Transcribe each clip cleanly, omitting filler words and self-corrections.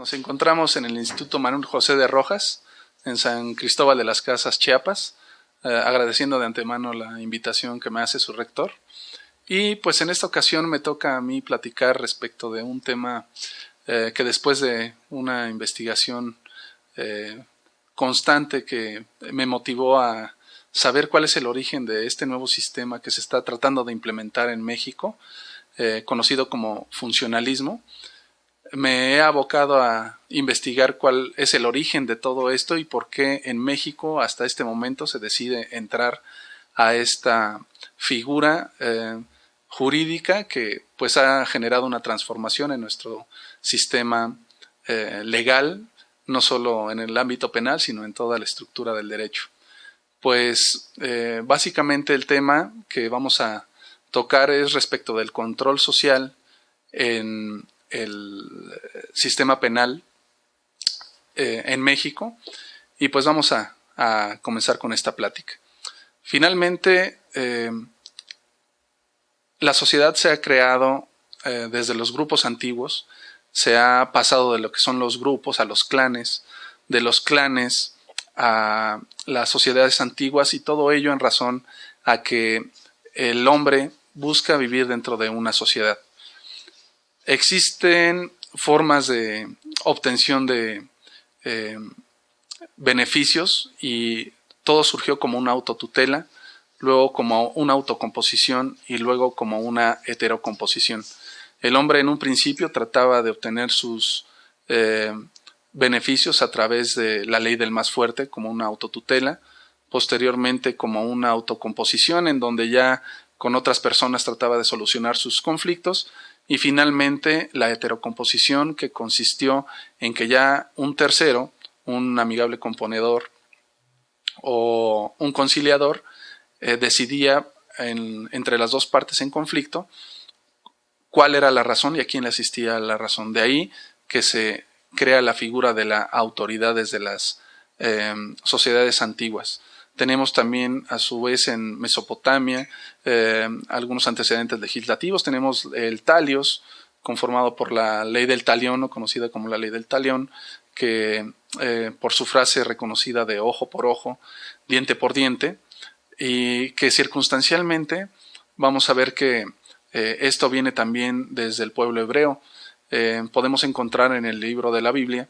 Nos encontramos en el Instituto Manuel José de Rojas, en San Cristóbal de las Casas, Chiapas, agradeciendo de antemano la invitación que me hace su rector. Y pues en esta ocasión me toca a mí platicar respecto de un tema que después de una investigación constante que me motivó a saber cuál es el origen de este nuevo sistema que se está tratando de implementar en México, conocido como funcionalismo. Me he abocado a investigar cuál es el origen de todo esto y por qué en México hasta este momento se decide entrar a esta figura jurídica que pues ha generado una transformación en nuestro sistema legal, no solo en el ámbito penal, sino en toda la estructura del derecho. Pues básicamente el tema que vamos a tocar es respecto del control social en el sistema penal en México, y pues vamos a comenzar con esta plática. Finalmente, la sociedad se ha creado desde los grupos antiguos, se ha pasado de lo que son los grupos a los clanes, de los clanes a las sociedades antiguas, y todo ello en razón a que el hombre busca vivir dentro de una sociedad. Existen formas de obtención de beneficios y todo surgió como una autotutela, luego como una autocomposición y luego como una heterocomposición. El hombre en un principio trataba de obtener sus beneficios a través de la ley del más fuerte como una autotutela, posteriormente como una autocomposición en donde ya con otras personas trataba de solucionar sus conflictos, y finalmente la heterocomposición, que consistió en que ya un tercero, un amigable componedor o un conciliador, decidía entre las dos partes en conflicto cuál era la razón y a quién le asistía la razón. De ahí que se crea la figura de la autoridad desde las sociedades antiguas. Tenemos también a su vez en Mesopotamia algunos antecedentes legislativos. Tenemos el talios, conformado por la ley del talión, o conocida como la ley del talión, que por su frase reconocida de ojo por ojo, diente por diente, y que circunstancialmente vamos a ver que esto viene también desde el pueblo hebreo. Podemos encontrar en el libro de la Biblia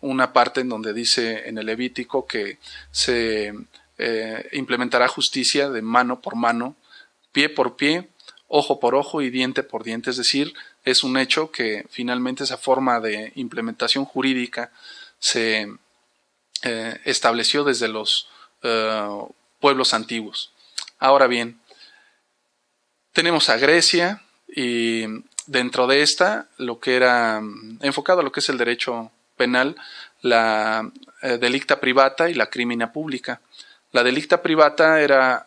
una parte en donde dice en el Levítico que se implementará justicia de mano por mano, pie por pie, ojo por ojo y diente por diente. Es decir, es un hecho que finalmente esa forma de implementación jurídica se estableció desde los pueblos antiguos. Ahora bien, tenemos a Grecia, y dentro de esta, lo que era enfocado a lo que es el derecho penal, la delicta privata y la crimina publica. La delicta privata era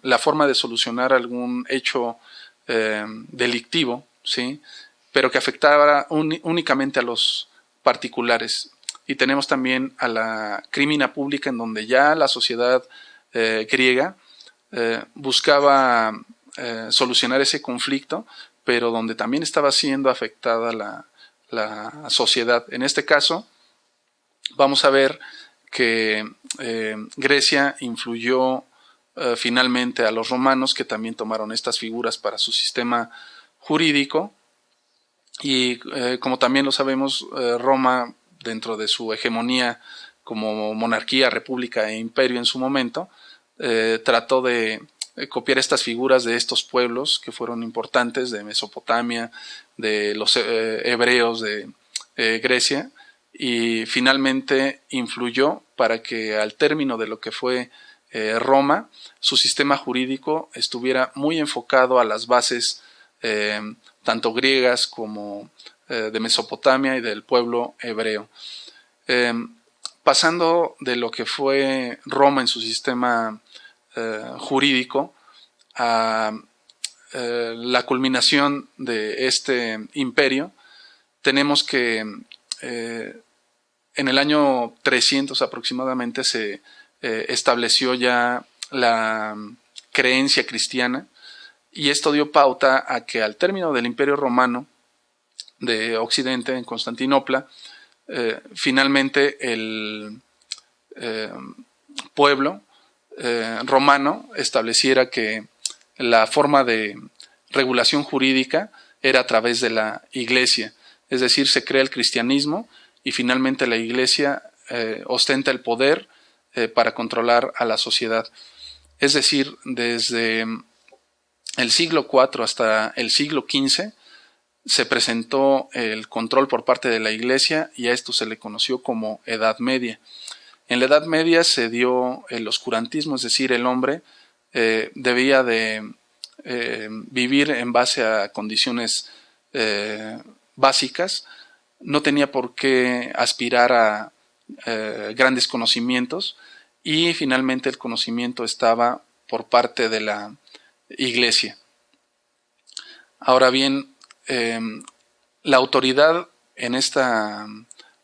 la forma de solucionar algún hecho delictivo, ¿sí?, pero que afectaba únicamente a los particulares. Y tenemos también a la crimina publica, en donde ya la sociedad griega buscaba solucionar ese conflicto, pero donde también estaba siendo afectada la sociedad. En este caso, vamos a ver que Grecia influyó finalmente a los romanos, que también tomaron estas figuras para su sistema jurídico, y como también lo sabemos, Roma, dentro de su hegemonía como monarquía, república e imperio en su momento, trató de copiar estas figuras de estos pueblos que fueron importantes, de Mesopotamia, de los hebreos de Grecia, y finalmente influyó para que al término de lo que fue Roma, su sistema jurídico estuviera muy enfocado a las bases tanto griegas como de Mesopotamia y del pueblo hebreo. Pasando de lo que fue Roma en su sistema jurídico a la culminación de este imperio, tenemos que en el año 300 aproximadamente se estableció ya la creencia cristiana, y esto dio pauta a que al término del Imperio Romano de Occidente, en Constantinopla, finalmente el pueblo romano estableciera que la forma de regulación jurídica era a través de la Iglesia. Es decir, se crea el cristianismo y finalmente la Iglesia ostenta el poder para controlar a la sociedad. Es decir, desde el siglo IV hasta el siglo XV se presentó el control por parte de la Iglesia y a esto se le conoció como Edad Media. En la Edad Media se dio el oscurantismo, es decir, el hombre debía de vivir en base a condiciones básicas, no tenía por qué aspirar a grandes conocimientos y finalmente el conocimiento estaba por parte de la Iglesia. Ahora bien, la autoridad en esta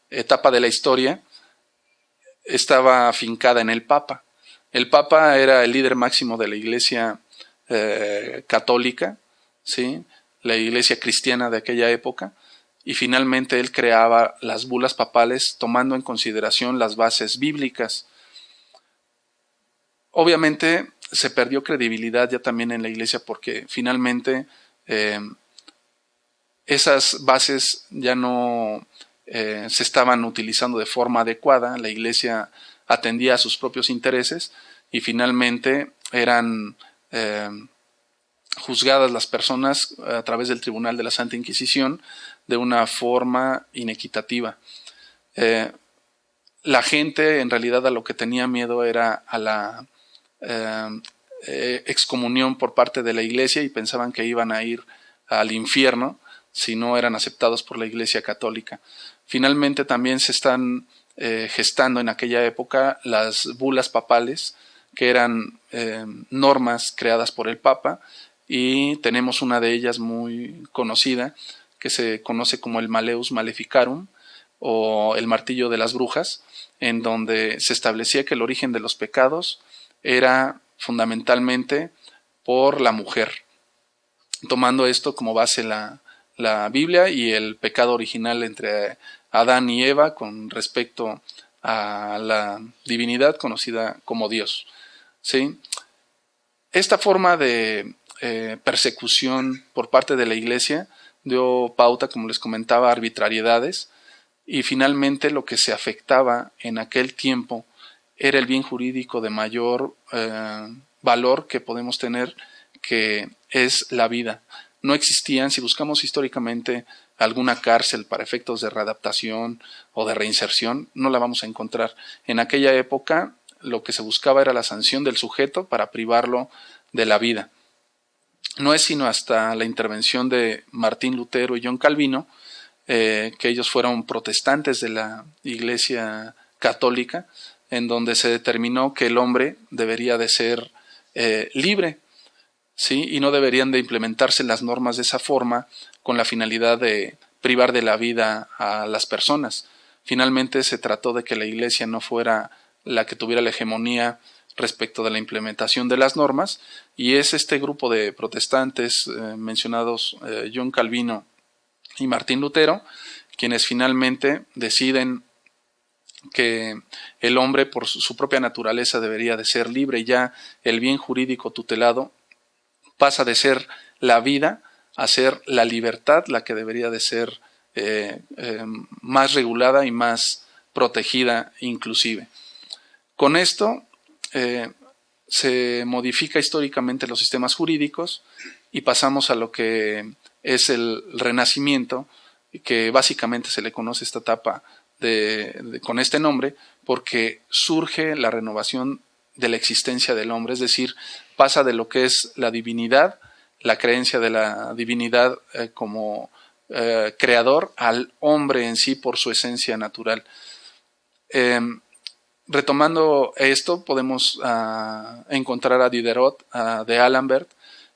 etapa de la historia estaba afincada en el Papa. El Papa era el líder máximo de la Iglesia católica, ¿sí? La Iglesia cristiana de aquella época, y finalmente él creaba las bulas papales tomando en consideración las bases bíblicas. Obviamente se perdió credibilidad ya también en la Iglesia porque finalmente esas bases ya no se estaban utilizando de forma adecuada, la Iglesia atendía a sus propios intereses y finalmente eran juzgadas las personas a través del Tribunal de la Santa Inquisición de una forma inequitativa. La gente en realidad a lo que tenía miedo era a la excomunión por parte de la Iglesia y pensaban que iban a ir al infierno si no eran aceptados por la Iglesia católica. Finalmente también se están gestando en aquella época las bulas papales, que eran normas creadas por el Papa, y tenemos una de ellas muy conocida, que se conoce como el Malleus Maleficarum, o el martillo de las brujas, en donde se establecía que el origen de los pecados era fundamentalmente por la mujer, tomando esto como base la Biblia y el pecado original entre Adán y Eva con respecto a la divinidad conocida como Dios. ¿Sí? Esta forma de persecución por parte de la Iglesia dio pauta, como les comentaba, a arbitrariedades, y finalmente lo que se afectaba en aquel tiempo era el bien jurídico de mayor valor que podemos tener, que es la vida. No existían, si buscamos históricamente alguna cárcel para efectos de readaptación o de reinserción, no la vamos a encontrar. En aquella época lo que se buscaba era la sanción del sujeto para privarlo de la vida. No es sino hasta la intervención de Martín Lutero y John Calvino, que ellos fueron protestantes de la Iglesia católica, en donde se determinó que el hombre debería de ser libre, ¿sí? Y no deberían de implementarse las normas de esa forma con la finalidad de privar de la vida a las personas. Finalmente se trató de que la Iglesia no fuera la que tuviera la hegemonía respecto de la implementación de las normas, y es este grupo de protestantes mencionados, John Calvino y Martín Lutero, quienes finalmente deciden que el hombre por su propia naturaleza debería de ser libre, y ya el bien jurídico tutelado pasa de ser la vida a ser la libertad la que debería de ser más regulada y más protegida inclusive. Con esto se modifica históricamente los sistemas jurídicos y pasamos a lo que es el Renacimiento, que básicamente se le conoce esta etapa con este nombre porque surge la renovación de la existencia del hombre, es decir, pasa de lo que es la divinidad, la creencia de la divinidad como creador, al hombre en sí por su esencia natural. Retomando esto, podemos encontrar a Diderot, a de Alembert,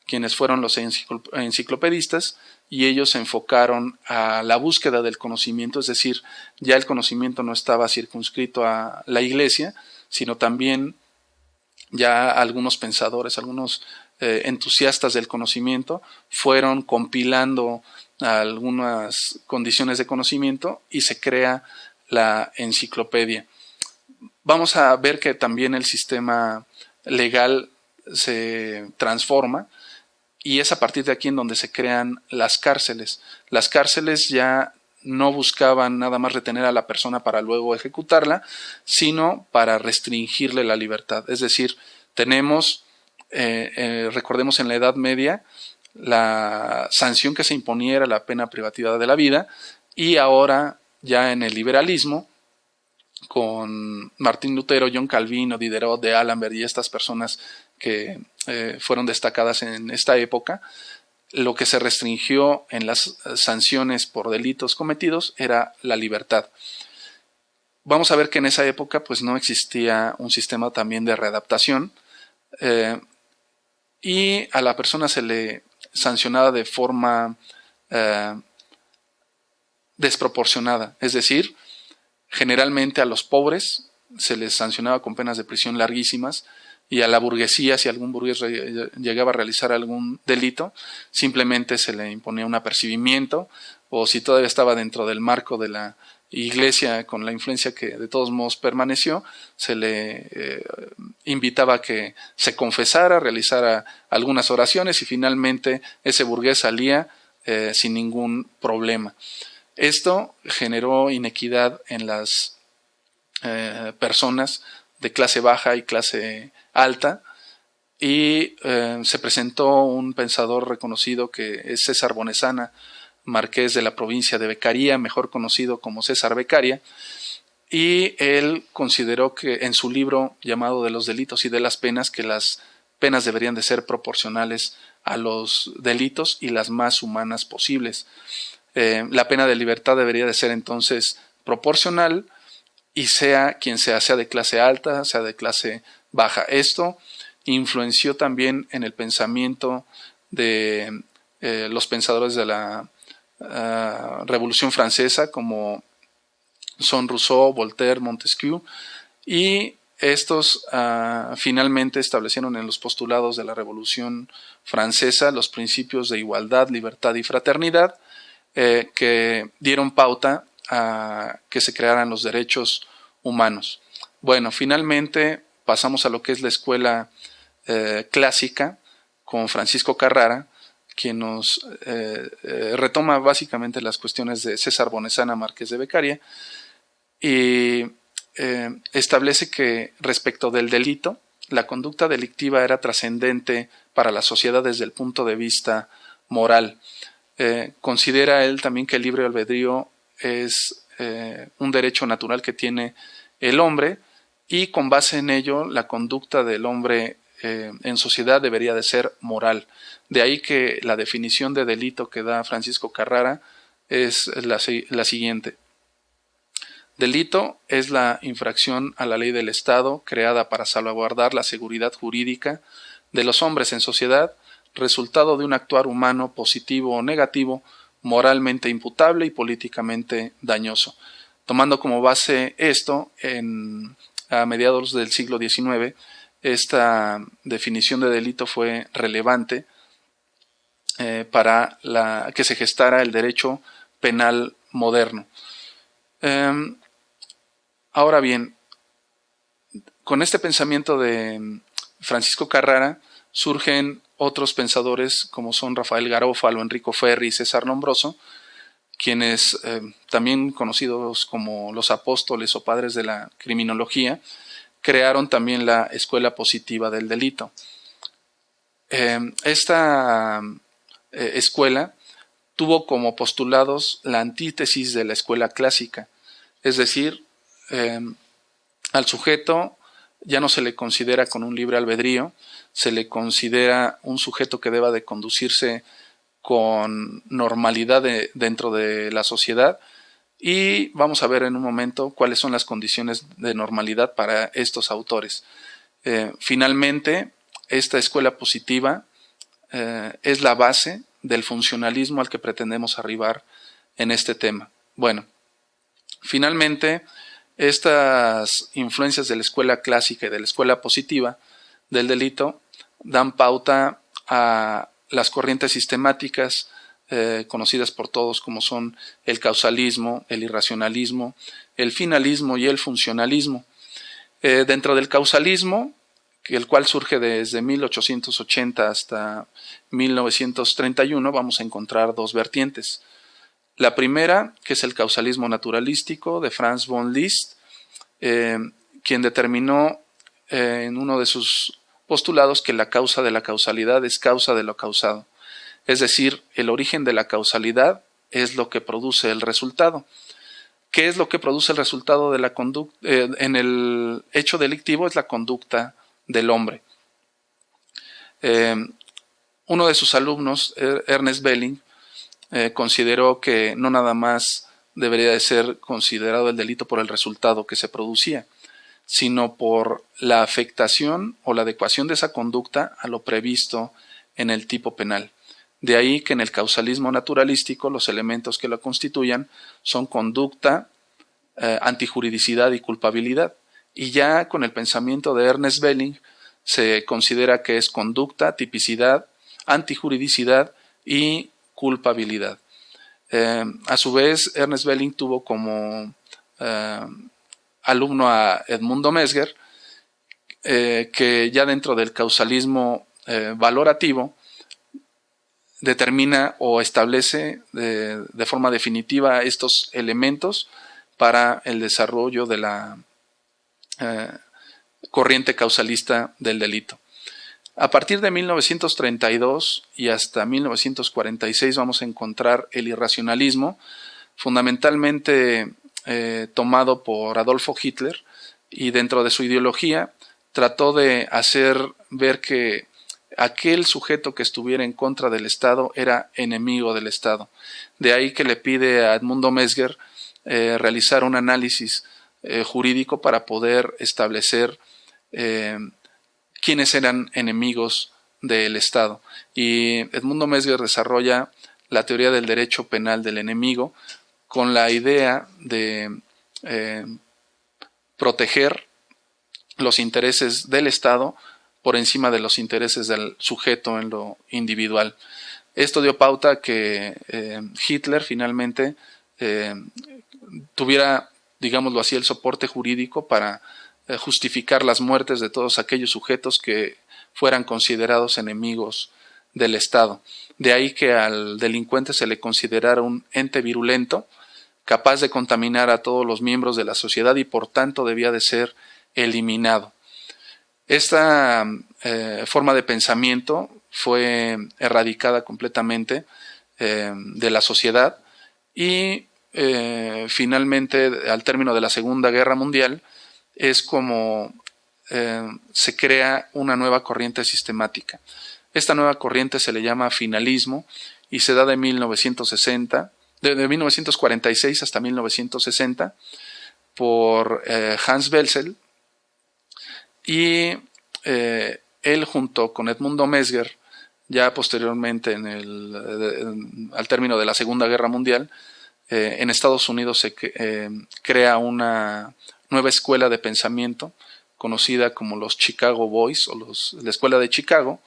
quienes fueron los enciclopedistas, y ellos se enfocaron a la búsqueda del conocimiento, es decir, ya el conocimiento no estaba circunscrito a la Iglesia, sino también ya algunos pensadores, algunos entusiastas del conocimiento fueron compilando algunas condiciones de conocimiento y se crea la enciclopedia. Vamos a ver que también el sistema legal se transforma y es a partir de aquí en donde se crean las cárceles. Las cárceles ya no buscaban nada más retener a la persona para luego ejecutarla, sino para restringirle la libertad. Es decir, tenemos, recordemos en la Edad Media, la sanción que se imponía era la pena privativa de la vida, y ahora ya en el liberalismo, con Martín Lutero, John Calvino, Diderot, de Alembert y estas personas que fueron destacadas en esta época, lo que se restringió en las sanciones por delitos cometidos era la libertad. Vamos a ver que en esa época pues no existía un sistema también de readaptación, y a la persona se le sancionaba de forma desproporcionada, es decir, generalmente a los pobres se les sancionaba con penas de prisión larguísimas, y a la burguesía, si algún burgués llegaba a realizar algún delito, simplemente se le imponía un apercibimiento, o si todavía estaba dentro del marco de la Iglesia con la influencia que de todos modos permaneció, se le invitaba a que se confesara, realizara algunas oraciones y finalmente ese burgués salía sin ningún problema. Esto generó inequidad en las personas de clase baja y clase alta, y se presentó un pensador reconocido que es César Bonesana, marqués de la provincia de Beccaria, mejor conocido como César Beccaria, y él consideró que en su libro llamado De los delitos y de las penas, que las penas deberían de ser proporcionales a los delitos y las más humanas posibles. La pena de libertad debería de ser entonces proporcional, y sea quien sea de clase alta, sea de clase baja. Esto influenció también en el pensamiento de los pensadores de la Revolución Francesa, como son Rousseau, Voltaire, Montesquieu, y estos finalmente establecieron en los postulados de la Revolución Francesa los principios de igualdad, libertad y fraternidad, que dieron pauta a que se crearan los derechos humanos. Bueno, finalmente pasamos a lo que es la escuela clásica con Francisco Carrara, quien nos retoma básicamente las cuestiones de César Bonesana, marqués de Beccaria, y establece que respecto del delito, la conducta delictiva era trascendente para la sociedad desde el punto de vista moral. Considera él también que el libre albedrío es un derecho natural que tiene el hombre, y con base en ello la conducta del hombre en sociedad debería de ser moral. De ahí que la definición de delito que da Francisco Carrara es la siguiente: delito es la infracción a la ley del Estado creada para salvaguardar la seguridad jurídica de los hombres en sociedad, resultado de un actuar humano positivo o negativo, moralmente imputable y políticamente dañoso. Tomando como base esto, a mediados del siglo XIX, esta definición de delito fue relevante para que se gestara el derecho penal moderno. Ahora bien, con este pensamiento de Francisco Carrara surgen otros pensadores como son Rafael Garófalo, Enrico Ferri y César Lombroso, quienes también conocidos como los apóstoles o padres de la criminología, crearon también la escuela positiva del delito. Esta escuela tuvo como postulados la antítesis de la escuela clásica, es decir, al sujeto ya no se le considera con un libre albedrío, se le considera un sujeto que deba de conducirse con normalidad dentro de la sociedad, y vamos a ver en un momento cuáles son las condiciones de normalidad para estos autores. Finalmente, esta escuela positiva es la base del funcionalismo al que pretendemos arribar en este tema. Bueno, finalmente, estas influencias de la escuela clásica y de la escuela positiva del delito dan pauta a las corrientes sistemáticas conocidas por todos como son el causalismo, el irracionalismo, el finalismo y el funcionalismo. Dentro del causalismo, el cual surge desde 1880 hasta 1931, vamos a encontrar dos vertientes. La primera, que es el causalismo naturalístico de Franz von Liszt, quien determinó en uno de sus postulados que la causa de la causalidad es causa de lo causado. Es decir, el origen de la causalidad es lo que produce el resultado. ¿Qué es lo que produce el resultado de la conducta? En el hecho delictivo es la conducta del hombre. Uno de sus alumnos, Ernest Belling, consideró que no nada más debería de ser considerado el delito por el resultado que se producía, sino por la afectación o la adecuación de esa conducta a lo previsto en el tipo penal. De ahí que en el causalismo naturalístico los elementos que lo constituyan son conducta, antijuridicidad y culpabilidad. Y ya con el pensamiento de Ernest Belling se considera que es conducta, tipicidad, antijuridicidad y culpabilidad. A su vez, Ernest Belling tuvo como alumno a Edmundo Mesger, que ya dentro del causalismo valorativo determina o establece de forma definitiva estos elementos para el desarrollo de la corriente causalista del delito. A partir de 1932 y hasta 1946 vamos a encontrar el irracionalismo, fundamentalmente tomado por Adolfo Hitler, y dentro de su ideología trató de hacer ver que aquel sujeto que estuviera en contra del Estado era enemigo del Estado. De ahí que le pide a Edmundo Mesger realizar un análisis jurídico para poder establecer quiénes eran enemigos del Estado. Y Edmundo Mesger desarrolla la teoría del derecho penal del enemigo con la idea de proteger los intereses del Estado por encima de los intereses del sujeto en lo individual. Esto dio pauta a que Hitler finalmente tuviera, digámoslo así, el soporte jurídico para justificar las muertes de todos aquellos sujetos que fueran considerados enemigos del Estado. De ahí que al delincuente se le considerara un ente virulento, capaz de contaminar a todos los miembros de la sociedad y por tanto debía de ser eliminado. Esta forma de pensamiento fue erradicada completamente de la sociedad y finalmente, al término de la Segunda Guerra Mundial, es como se crea una nueva corriente sistemática. Esta nueva corriente se le llama finalismo y se da de 1946 hasta 1960 por Hans Welzel, y él junto con Edmundo Mesger, ya posteriormente al término de la Segunda Guerra Mundial, en Estados Unidos se crea una nueva escuela de pensamiento conocida como los Chicago Boys o la Escuela de Chicago,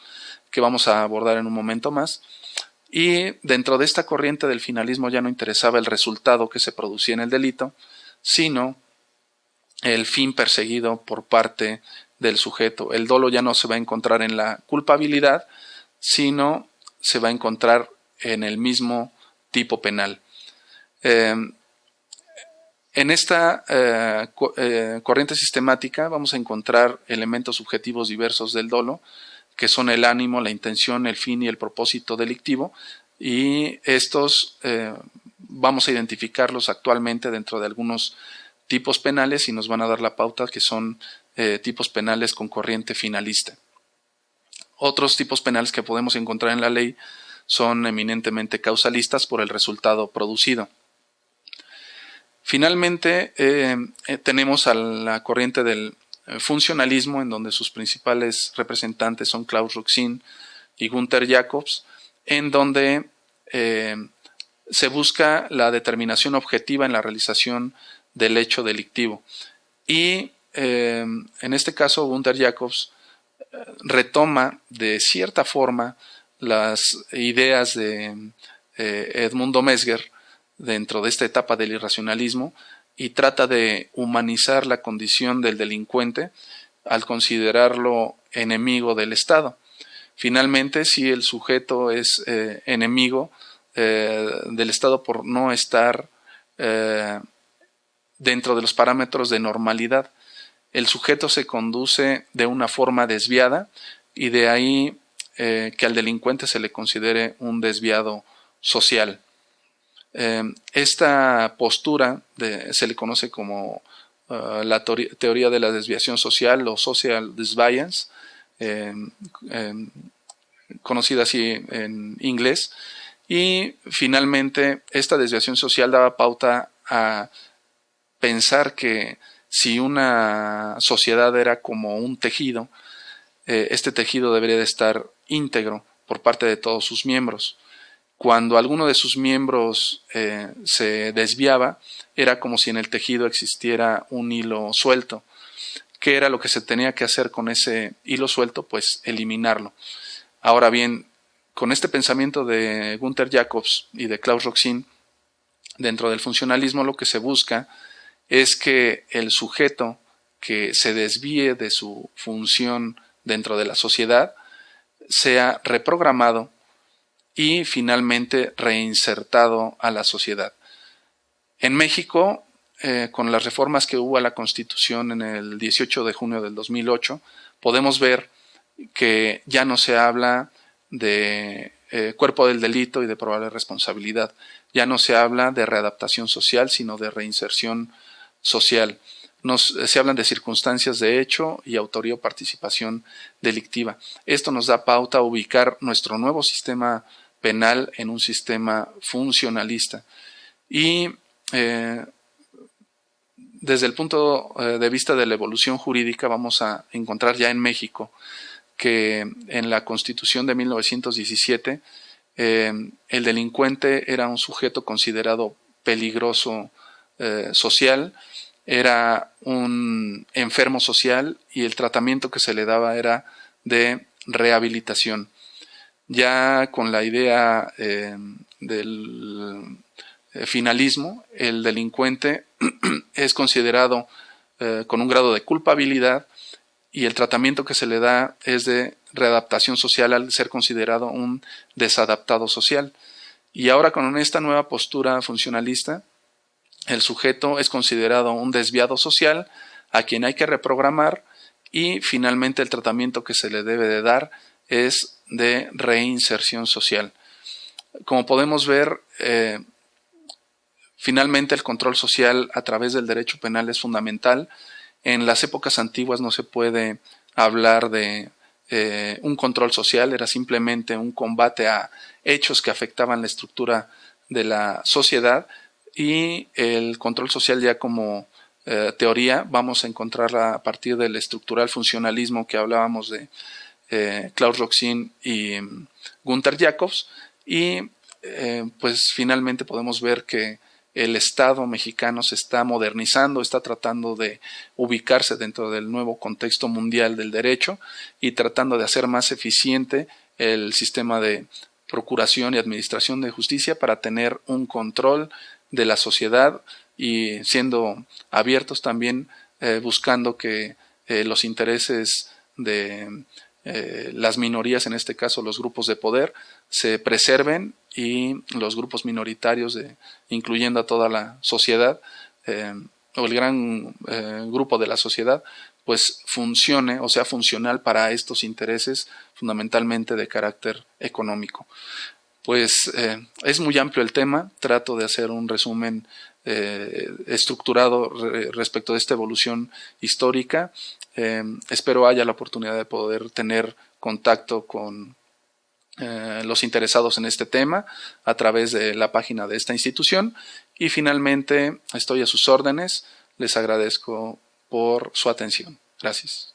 que vamos a abordar en un momento más. Y dentro de esta corriente del finalismo ya no interesaba el resultado que se producía en el delito, sino el fin perseguido por parte del sujeto. El dolo ya no se va a encontrar en la culpabilidad, sino se va a encontrar en el mismo tipo penal. En esta corriente sistemática vamos a encontrar elementos subjetivos diversos del dolo, que son el ánimo, la intención, el fin y el propósito delictivo, y estos vamos a identificarlos actualmente dentro de algunos tipos penales y nos van a dar la pauta que son tipos penales con corriente finalista. Otros tipos penales que podemos encontrar en la ley son eminentemente causalistas por el resultado producido. Finalmente, tenemos a la corriente del funcionalismo, en donde sus principales representantes son Klaus Roxin y Gunther Jacobs, en donde se busca la determinación objetiva en la realización del hecho delictivo. Y en este caso, Gunther Jacobs retoma de cierta forma las ideas de Edmundo Mesger dentro de esta etapa del irracionalismo y trata de humanizar la condición del delincuente al considerarlo enemigo del Estado. Finalmente, si el sujeto es enemigo del Estado por no estar dentro de los parámetros de normalidad, el sujeto se conduce de una forma desviada y de ahí que al delincuente se le considere un desviado social. Esta postura se le conoce como la teoría de la desviación social o social disviance, conocida así en inglés, y finalmente esta desviación social daba pauta a pensar que si una sociedad era como un tejido, este tejido debería de estar íntegro por parte de todos sus miembros. Cuando alguno de sus miembros se desviaba, era como si en el tejido existiera un hilo suelto. ¿Qué era lo que se tenía que hacer con ese hilo suelto? Pues eliminarlo. Ahora bien, con este pensamiento de Gunther Jacobs y de Klaus Roxin, dentro del funcionalismo lo que se busca es que el sujeto que se desvíe de su función dentro de la sociedad sea reprogramado y finalmente reinsertado a la sociedad. En México, con las reformas que hubo a la Constitución en el 18 de junio del 2008, podemos ver que ya no se habla de cuerpo del delito y de probable responsabilidad. Ya no se habla de readaptación social, sino de reinserción social. Se hablan de circunstancias de hecho y autoría o participación delictiva. Esto nos da pauta a ubicar nuestro nuevo sistema penal en un sistema funcionalista. Y desde el punto de vista de la evolución jurídica vamos a encontrar ya en México que en la Constitución de 1917 el delincuente era un sujeto considerado peligroso social, era un enfermo social y el tratamiento que se le daba era de rehabilitación. Ya con la idea del finalismo, el delincuente es considerado con un grado de culpabilidad y el tratamiento que se le da es de readaptación social al ser considerado un desadaptado social. Y ahora con esta nueva postura funcionalista, el sujeto es considerado un desviado social a quien hay que reprogramar y finalmente el tratamiento que se le debe de dar es de reinserción social. Como podemos ver, finalmente el control social a través del derecho penal es fundamental. En las épocas antiguas no se puede hablar de un control social, era simplemente un combate a hechos que afectaban la estructura de la sociedad, y el control social ya como teoría vamos a encontrarla a partir del estructural funcionalismo que hablábamos de Klaus Roxin y Gunther Jacobs, y pues finalmente podemos ver que el Estado mexicano se está modernizando, está tratando de ubicarse dentro del nuevo contexto mundial del derecho y tratando de hacer más eficiente el sistema de procuración y administración de justicia para tener un control de la sociedad y siendo abiertos también buscando que los intereses de las minorías, en este caso los grupos de poder, se preserven y los grupos minoritarios, incluyendo a toda la sociedad o el gran grupo de la sociedad, pues funcione o sea funcional para estos intereses fundamentalmente de carácter económico. Pues es muy amplio el tema, trato de hacer un resumen estructurado respecto de esta evolución histórica. Espero haya la oportunidad de poder tener contacto con los interesados en este tema a través de la página de esta institución, y finalmente estoy a sus órdenes. Les agradezco por su atención. Gracias.